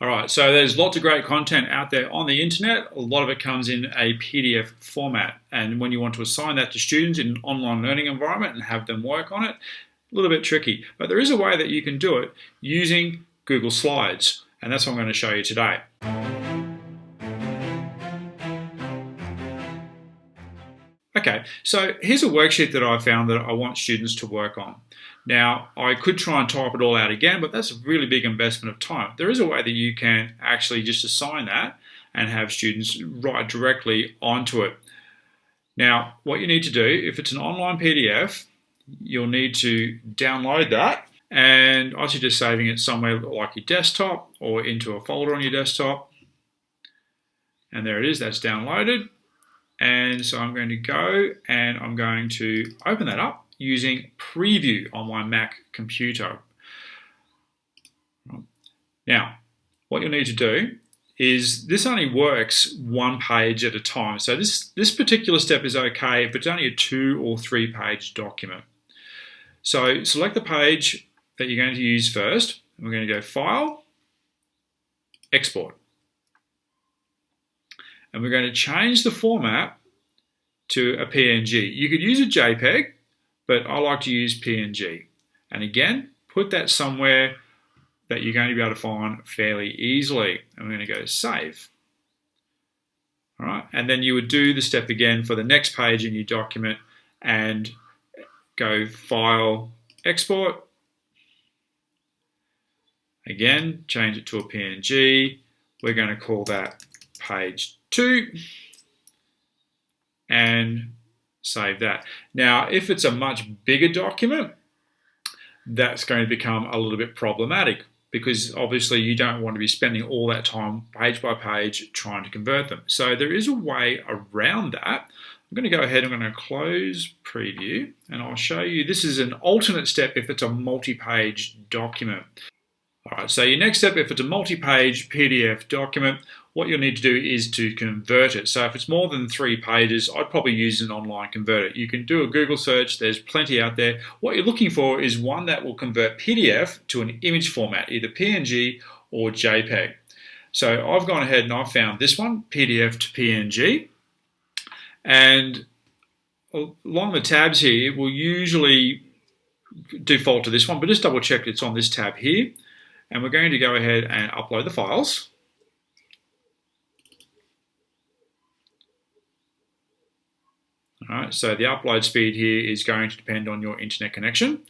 All right, so there's lots of great content out there on the internet. A lot of it comes in a PDF format. And when you want to assign that to students in an online learning environment and have them work on it, a little bit tricky. But there is a way that you can do it using Google Slides. And that's what I'm going to show you today. Okay, so here's a worksheet that I found that I want students to work on. Now, I could try and type it all out again, but that's a really big investment of time. There is a way that you can actually just assign that and have students write directly onto it. Now, what you need to do, if it's an online PDF, you'll need to download that, and I suggest saving it somewhere like your desktop or into a folder on your desktop. And there it is, that's downloaded. And so I'm going to go and I'm going to open that up using Preview on my Mac computer. Now, what you'll need to do is this only works one page at a time. So this particular step is okay if it's only a 2 or 3 page document. So select the page that you're going to use first. We're going to go File, Export. And we're going to change the format to a PNG. You could use a JPEG, but I like to use PNG. And again, put that somewhere that you're going to be able to find fairly easily. And we're going to go Save. All right, and then you would do the step again for the next page in your document and go File, Export. Again, change it to a PNG. We're going to call that page 2 and save that. Now, if it's a much bigger document, that's going to become a little bit problematic because obviously you don't want to be spending all that time page by page trying to convert them. So there is a way around that. I'm going to go ahead and I'm going to close Preview and I'll show you. This is an alternate step if it's a multi-page document. All right, so your next step, if it's a multi-page PDF document, what you'll need to do is to convert it. So if it's more than 3 pages, I'd probably use an online converter. You can do a Google search, there's plenty out there. What you're looking for is one that will convert PDF to an image format, either PNG or JPEG. So I've gone ahead and I've found this one, PDF to PNG. And along the tabs here, we'll usually default to this one, but just double check it's on this tab here. And we're going to go ahead and upload the files. All right, so the upload speed here is going to depend on your internet connection.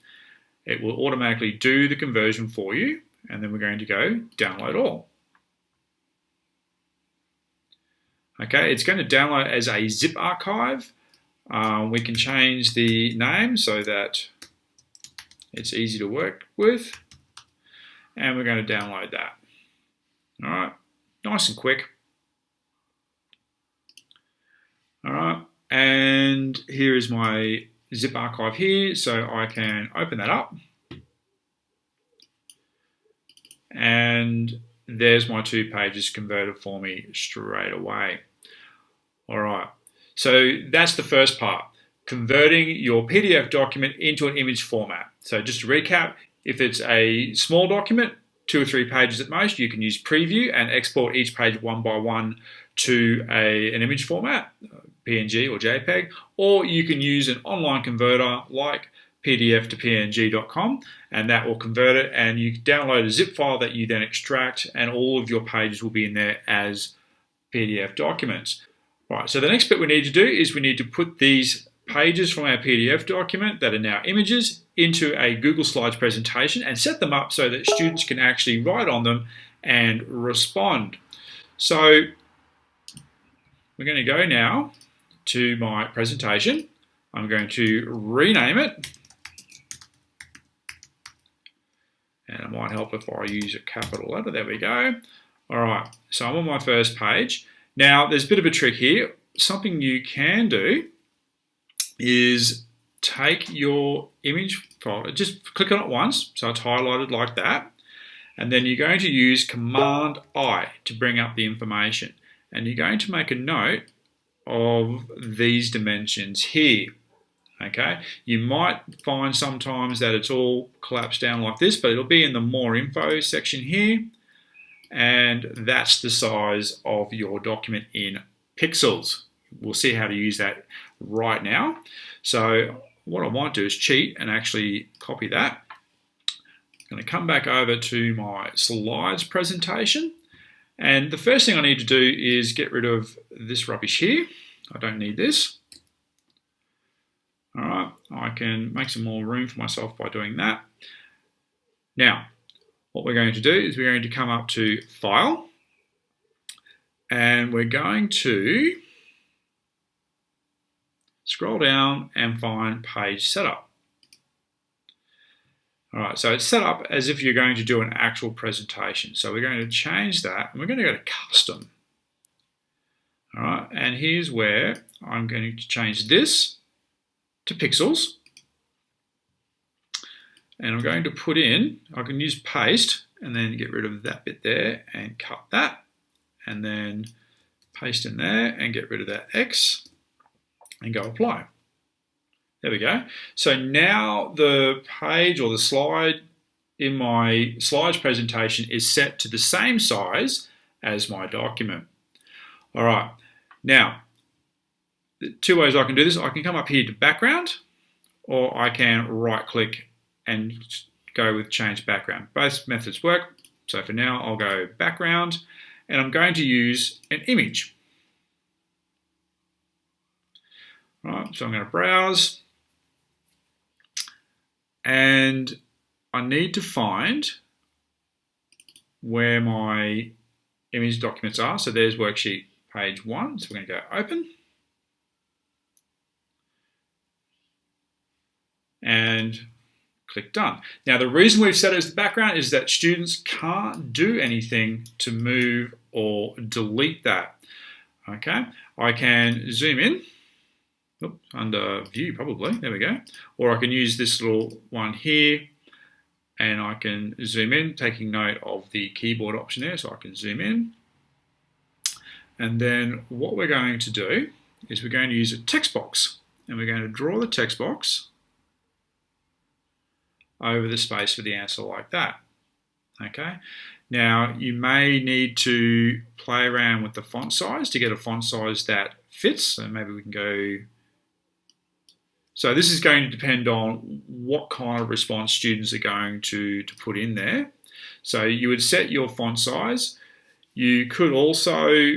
It will automatically do the conversion for you, and then we're going to go download all. Okay, it's going to download as a zip archive. We can change the name so that it's easy to work with. And we're going to download that. All right, nice and quick. All right, and here is my zip archive here, so I can open that up. And there's my 2 pages converted for me straight away. All right, so that's the first part, converting your PDF document into an image format. So just to recap, if it's a small document, 2 or 3 pages at most, you can use Preview and export each page one by one to an image format, PNG or JPEG, or you can use an online converter like PDF to PNG.com, and that will convert it, and you download a zip file that you then extract, and all of your pages will be in there as PDF documents. Right, so the next bit we need to do is we need to put these pages from our PDF document that are now images into a Google Slides presentation and set them up so that students can actually write on them and respond. So we're going to go now to my presentation. I'm going to rename it. And it might help if I use a capital letter. There we go. All right, so I'm on my first page. Now, there's a bit of a trick here. Something you can do is take your image folder, just click on it once, so it's highlighted like that, and then you're going to use Command-I to bring up the information, and you're going to make a note of these dimensions here. Okay, you might find sometimes that it's all collapsed down like this, but it'll be in the More Info section here, and that's the size of your document in pixels. We'll see how to use that right now. So what I might do is cheat and actually copy that. I'm going to come back over to my slides presentation, and the first thing I need to do is get rid of this rubbish here. I don't need this. All right, I can make some more room for myself by doing that. Now, what we're going to do is we're going to come up to File, and we're going to scroll down and find Page Setup. All right, so it's set up as if you're going to do an actual presentation. So we're going to change that, and we're going to go to Custom. All right, and here's where I'm going to change this to pixels. And I'm going to put in, I can use paste and then get rid of that bit there and cut that. And then paste in there and get rid of that X and go apply. There we go. So now the page or the slide in my slides presentation is set to the same size as my document. All right, now, the two ways I can do this. I can come up here to background, or I can right click and go with change background. Both methods work. So for now, I'll go background, and I'm going to use an image. All right, so I'm going to browse, and I need to find where my image documents are. So there's worksheet page 1. So we're going to go open. And click done. Now the reason we've set it as the background is that students can't do anything to move or delete that. Okay, I can zoom in, under view probably, there we go. Or I can use this little one here and I can zoom in, taking note of the keyboard option there, so I can zoom in. And then what we're going to do is we're going to use a text box, and we're going to draw the text box over the space for the answer like that. Okay, now you may need to play around with the font size to get a font size that fits. So maybe we can go, so this is going to depend on what kind of response students are going to put in there. So you would set your font size. You could also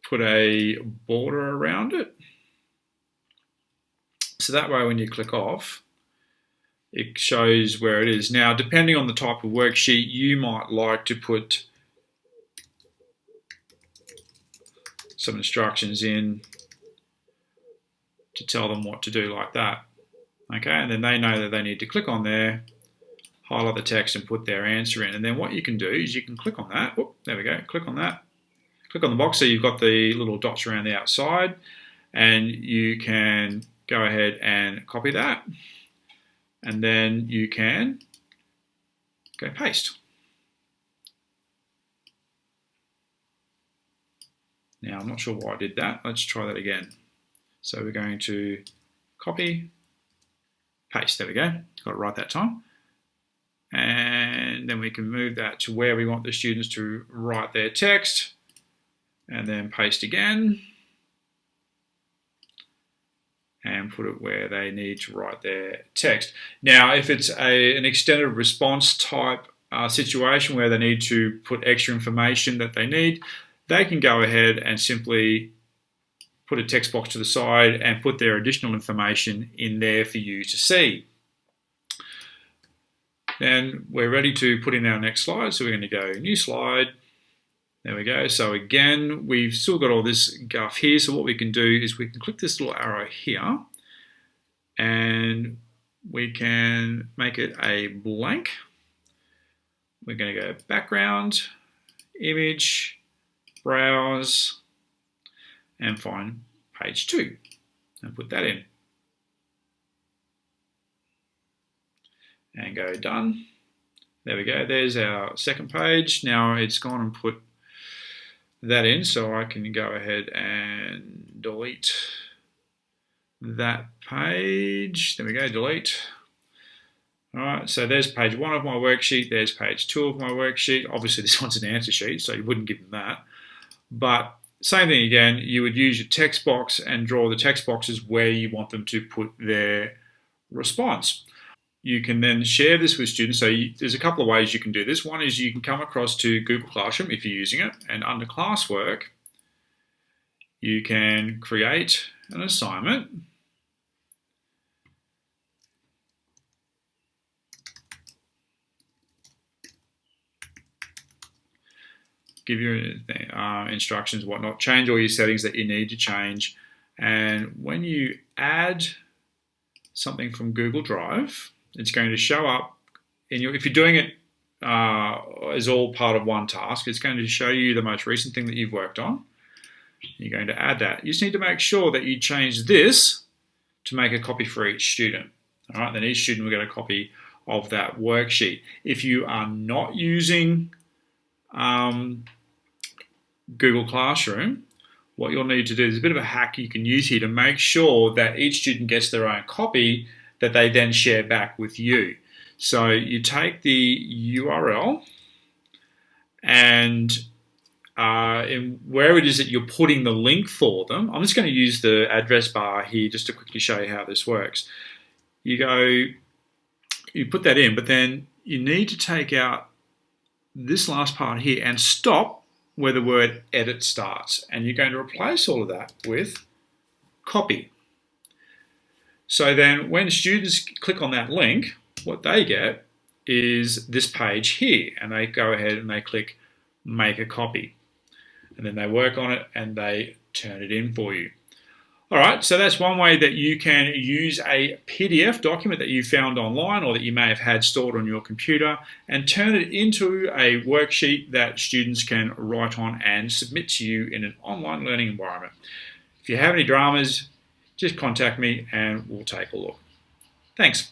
put a border around it. So that way when you click off, it shows where it is. Now, depending on the type of worksheet, you might like to put some instructions in to tell them what to do like that. Okay, and then they know that they need to click on there, highlight the text and put their answer in. And then what you can do is you can click on that. Whoop, there we go, click on that. Click on the box so you've got the little dots around the outside, and you can go ahead and copy that. And then you can go paste. Now, I'm not sure why I did that. Let's try that again. So we're going to copy, paste. There we go. Got it right that time. And then we can move that to where we want the students to write their text, and then paste again. And put it where they need to write their text. Now, if it's an extended response type situation where they need to put extra information that they need, they can go ahead and simply put a text box to the side and put their additional information in there for you to see. Then we're ready to put in our next slide. So we're going to go new slide. There we go. So again, we've still got all this guff here. So what we can do is we can click this little arrow here and we can make it a blank. We're going to go background, image, browse, and find page 2 and put that in. And go done. There we go. There's our second page. Now it's gone and put that in, so I can go ahead and delete that page. There we go, delete. All right, so there's page 1 of my worksheet, there's page 2 of my worksheet. Obviously this one's an answer sheet, so you wouldn't give them that. But same thing again, you would use your text box and draw the text boxes where you want them to put their response. You can then share this with students. So there's a couple of ways you can do this. One is you can come across to Google Classroom if you're using it, and under classwork, you can create an assignment. Give your instructions, whatnot, change all your settings that you need to change. And when you add something from Google Drive, it's going to show up in your, if you're doing it as all part of one task, it's going to show you the most recent thing that you've worked on. You're going to add that. You just need to make sure that you change this to make a copy for each student. All right, then each student will get a copy of that worksheet. If you are not using Google Classroom, what you'll need to do is a bit of a hack you can use here to make sure that each student gets their own copy that they then share back with you. So you take the URL and where it is that you're putting the link for them, I'm just going to use the address bar here just to quickly show you how this works. You put that in, but then you need to take out this last part here and stop where the word edit starts, and you're going to replace all of that with copy. So then when students click on that link, what they get is this page here, and they go ahead and they click make a copy, and then they work on it and they turn it in for you. All right, so that's one way that you can use a PDF document that you found online or that you may have had stored on your computer and turn it into a worksheet that students can write on and submit to you in an online learning environment. If you have any dramas, just contact me and we'll take a look. Thanks.